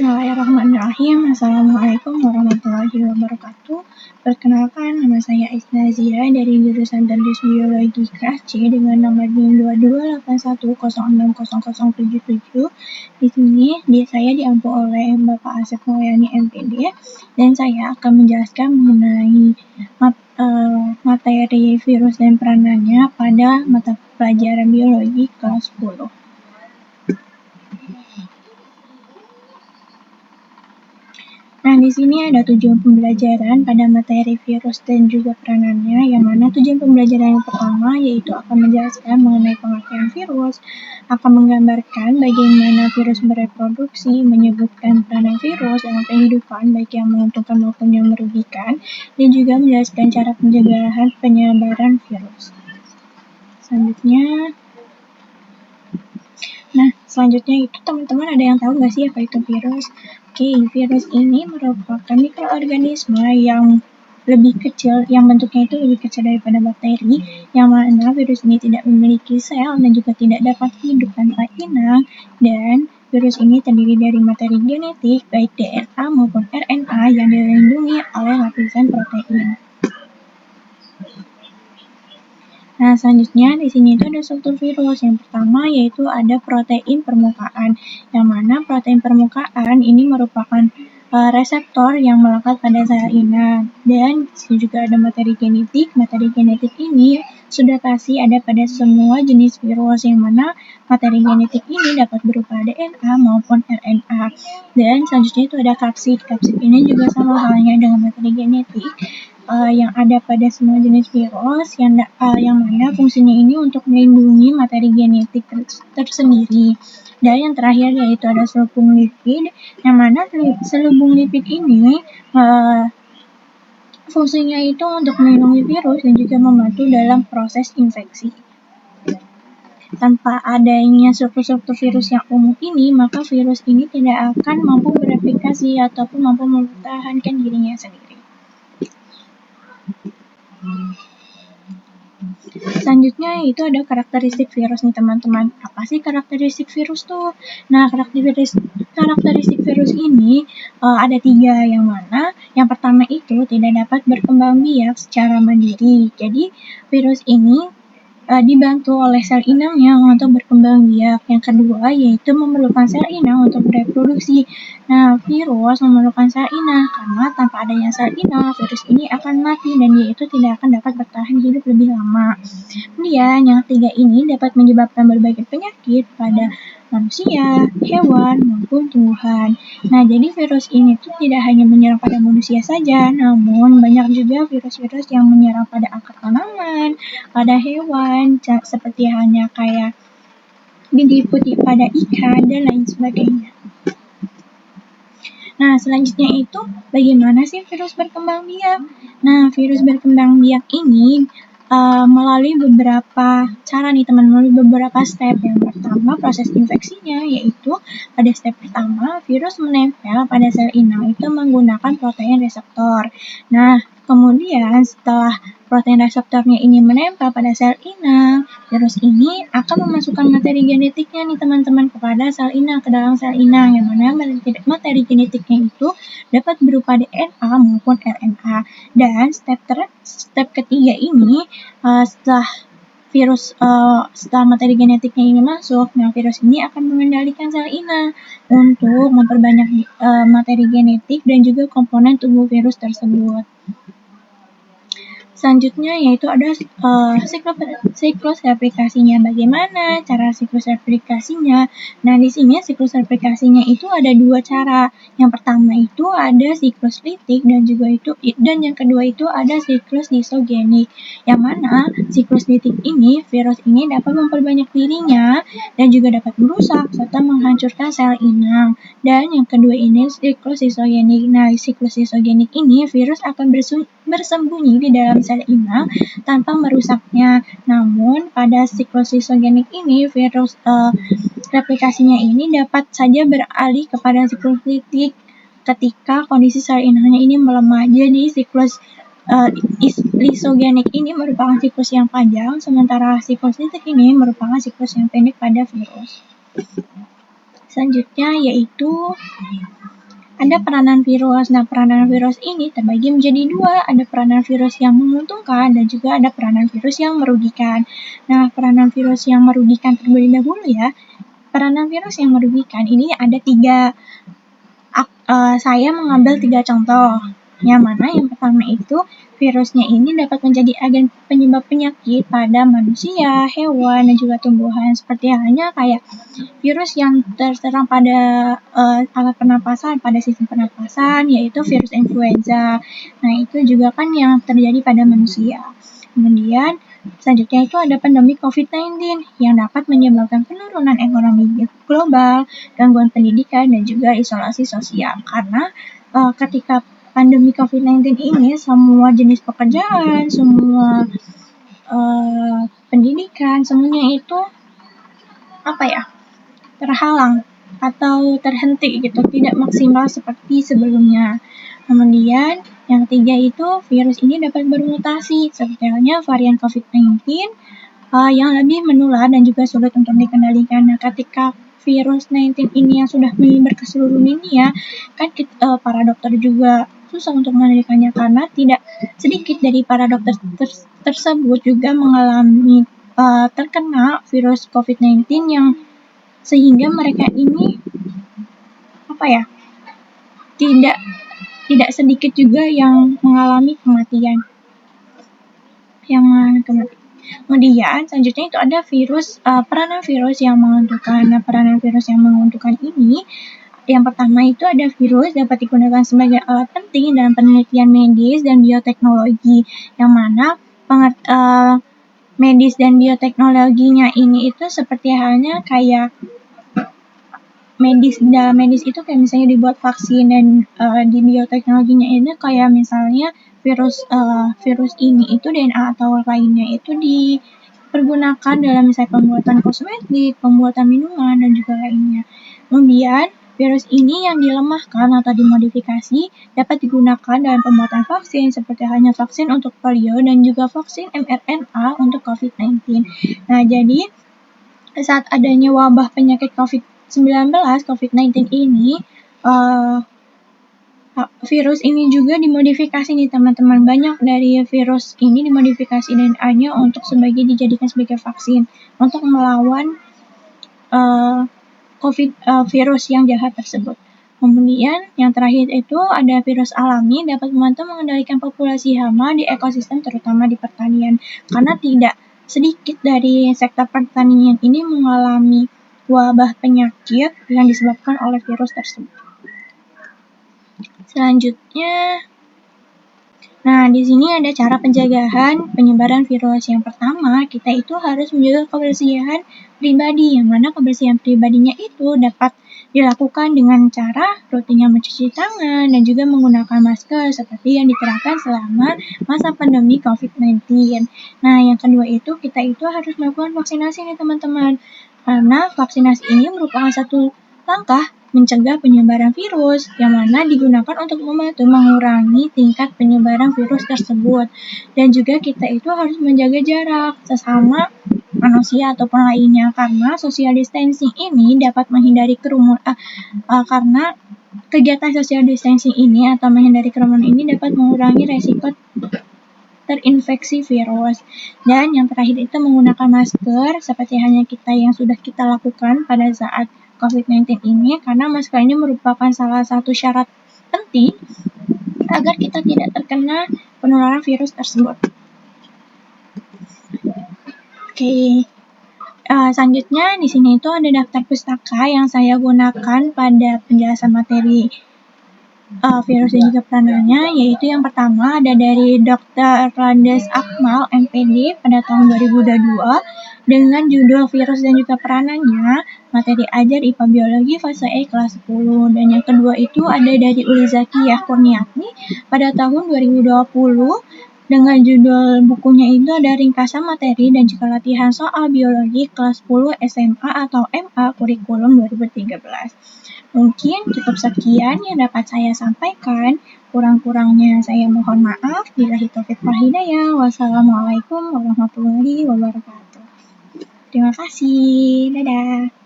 Bismillahirrahmanirrahim. Assalamualaikum warahmatullahi wabarakatuh. Perkenalkan, nama saya Isna Zira dari jurusan Teknik Biologi kelas C dengan nomor NIM 2281060077. Di sini saya diampu oleh Bapak Asep Mulyani MPD dan saya akan menjelaskan mengenai materi virus dan peranannya pada mata pelajaran biologi kelas 10. Nah, di sini ada tujuan pembelajaran pada materi virus dan juga peranannya, yang mana tujuan pembelajaran yang pertama yaitu akan menjelaskan mengenai pengertian virus, akan menggambarkan bagaimana virus bereproduksi, menyebutkan peranan virus dalam kehidupan baik yang menguntungkan maupun yang merugikan, dan juga menjelaskan cara pencegahan penyebaran virus. Selanjutnya itu teman-teman ada yang tahu nggak sih apa itu virus? Oke, virus ini merupakan mikroorganisme yang lebih kecil, yang bentuknya itu lebih kecil daripada bakteri, yang mana virus ini tidak memiliki sel dan juga tidak dapat hidup tanpa inang, dan virus ini terdiri dari materi genetik baik DNA maupun RNA yang dilindungi oleh lapisan protein. Nah, selanjutnya di sini itu ada struktur virus. Yang pertama yaitu ada protein permukaan, yang mana protein permukaan ini merupakan reseptor yang melekat pada sel inang. Dan di sini juga ada materi genetik. Materi genetik ini sudah pasti ada pada semua jenis virus, yang mana materi genetik ini dapat berupa DNA maupun RNA. Dan selanjutnya itu ada kapsid. Kapsid ini juga sama halnya dengan materi genetik yang ada pada semua jenis virus, yang mana fungsinya ini untuk melindungi materi genetik tersendiri. Dan yang terakhir yaitu ada selubung lipid, yang mana selubung lipid ini fungsinya itu untuk melindungi virus dan juga membantu dalam proses infeksi. Tanpa adanya struktur-struktur virus yang umum ini, maka virus ini tidak akan mampu bereplikasi ataupun mampu mempertahankan dirinya sendiri. Selanjutnya itu ada karakteristik virus nih teman-teman. Apa sih karakteristik virus tuh? Nah, karakteristik virus ini ada 3, yang mana yang pertama itu tidak dapat berkembang biak secara mandiri. Jadi virus ini dibantu oleh sel inangnya untuk berkembang biak. Yang kedua yaitu memerlukan sel inang untuk bereproduksi. Nah, virus memerlukan sel inang karena tanpa adanya sel inang, virus ini akan mati dan dia itu tidak akan dapat bertahan hidup lebih lama. Kemudian yang ketiga ini dapat menyebabkan berbagai penyakit pada manusia, hewan, maupun tumbuhan. Nah, jadi virus ini tuh tidak hanya menyerang pada manusia saja, namun banyak juga virus-virus yang menyerang pada akar tanaman, pada hewan, seperti halnya kayak bintik putih pada ikan, dan lain sebagainya. Nah, selanjutnya itu bagaimana sih virus berkembang biak? Nah, virus berkembang biak ini melalui beberapa cara nih teman, melalui beberapa step. Yang pertama proses infeksinya, yaitu pada step pertama virus menempel pada sel inang itu menggunakan protein reseptor. Nah, kemudian setelah protein reseptornya ini menempel pada sel inang, virus ini akan memasukkan materi genetiknya nih teman-teman kepada sel inang, ke dalam sel inang, yang mana materi genetiknya itu dapat berupa DNA maupun RNA. Dan step ketiga ini setelah materi genetiknya ini masuk, nah virus ini akan mengendalikan sel inang untuk memperbanyak materi genetik dan juga komponen tubuh virus tersebut. Selanjutnya yaitu ada siklus replikasinya. Bagaimana cara siklus replikasinya? Nah, di sini siklus replikasinya itu ada 2 cara. Yang pertama itu ada siklus litik dan yang kedua itu ada siklus disogenik. Yang mana siklus litik ini, virus ini dapat memperbanyak dirinya dan juga dapat merusak serta menghancurkan sel inang. Dan yang kedua ini siklus disogenik. Nah, siklus disogenik ini virus akan bersembunyi di dalam sel inang tanpa merusaknya. Namun pada siklus disogenik ini virus replikasinya ini dapat saja beralih kepada siklus litik ketika kondisi sel inangnya ini melemah. Jadi siklus lisogenik ini merupakan siklus yang panjang, sementara siklus litik ini merupakan siklus yang pendek pada virus. Selanjutnya yaitu ada peranan virus. Nah, peranan virus ini terbagi menjadi dua. Ada peranan virus yang menguntungkan dan juga ada peranan virus yang merugikan. Nah, peranan virus yang merugikan terlebih dahulu ya. Peranan virus yang merugikan ini ada 3. Saya mengambil 3 contoh. Yang mana yang pertama itu virusnya ini dapat menjadi agen penyebab penyakit pada manusia, hewan, dan juga tumbuhan. Seperti halnya kayak virus yang terserang pada alat pernapasan, pada sistem pernapasan, yaitu virus influenza. Nah, itu juga kan yang terjadi pada manusia. Kemudian, selanjutnya itu ada pandemi COVID-19 yang dapat menyebabkan penurunan ekonomi global, gangguan pendidikan, dan juga isolasi sosial. Karena ketika pandemi COVID-19 ini, semua jenis pekerjaan, semua pendidikan, semuanya itu terhalang atau terhenti gitu, tidak maksimal seperti sebelumnya. Kemudian yang ketiga itu virus ini dapat bermutasi, seperti halnya varian COVID-19 yang lebih menular dan juga sulit untuk dikendalikan. Nah, ketika virus 19 ini yang sudah menyebar ke seluruh dunia, kan para dokter juga susah untuk mengendalikannya karena tidak sedikit dari para dokter tersebut juga mengalami terkena virus COVID-19 yang sehingga mereka ini tidak sedikit juga yang mengalami kematian. Kemudian selanjutnya itu ada peranan virus yang menguntungkan. Nah, peranan virus yang menguntungkan ini yang pertama itu ada virus dapat digunakan sebagai alat penting dalam penelitian medis dan bioteknologi, yang mana medis dan bioteknologinya ini itu seperti halnya kayak dalam medis itu kayak misalnya dibuat vaksin, dan di bioteknologinya ini kayak misalnya virus ini itu DNA atau lainnya itu dipergunakan dalam misalnya pembuatan kosmetik, pembuatan minuman, dan juga lainnya. Kemudian virus ini yang dilemahkan atau dimodifikasi dapat digunakan dalam pembuatan vaksin, seperti halnya vaksin untuk polio dan juga vaksin mRNA untuk COVID-19. Nah, jadi saat adanya wabah penyakit COVID-19 ini, virus ini juga dimodifikasi nih teman-teman. Banyak dari virus ini dimodifikasi DNA-nya untuk dijadikan sebagai vaksin untuk melawan virus yang jahat tersebut. Kemudian yang terakhir itu ada virus alami dapat membantu mengendalikan populasi hama di ekosistem, terutama di pertanian. Karena tidak sedikit dari sektor pertanian ini mengalami wabah penyakit yang disebabkan oleh virus tersebut. Selanjutnya, nah di sini ada cara pencegahan penyebaran virus. Yang pertama, kita itu harus menjaga kebersihan pribadi, yang mana kebersihan pribadinya itu dapat dilakukan dengan cara rutinnya mencuci tangan dan juga menggunakan masker seperti yang diterapkan selama masa pandemi COVID-19. Nah, yang kedua itu kita itu harus melakukan vaksinasi nih teman-teman, karena vaksinasi ini merupakan satu langkah mencegah penyebaran virus, yang mana digunakan untuk membantu mengurangi tingkat penyebaran virus tersebut. Dan juga kita itu harus menjaga jarak sesama manusia ataupun lainnya, karena social distancing ini dapat menghindari kerumunan, karena kegiatan social distancing ini atau menghindari kerumunan ini dapat mengurangi resiko terinfeksi virus. Dan yang terakhir itu menggunakan masker, seperti hanya kita yang sudah kita lakukan pada saat COVID-19 ini, karena masker ini merupakan salah satu syarat penting agar kita tidak terkena penularan virus tersebut. Oke. Selanjutnya di sini itu ada daftar pustaka yang saya gunakan pada penjelasan materi virus dan juga peranannya, yaitu yang pertama ada dari Dr. Randes Akmal, MPD, pada tahun 2022 dengan judul virus dan juga peranannya, materi ajar IPA Biologi fase E kelas 10. Dan yang kedua itu ada dari Uli Zakiyah Kurniati pada tahun 2020 dengan judul bukunya itu ada ringkasan materi dan juga latihan soal biologi kelas 10 SMA atau MA kurikulum 2013. Mungkin cukup sekian yang dapat saya sampaikan. Kurang-kurangnya saya mohon maaf. Billahi taufiq wal hidayah. Wassalamualaikum warahmatullahi wabarakatuh. Terima kasih. Dadah.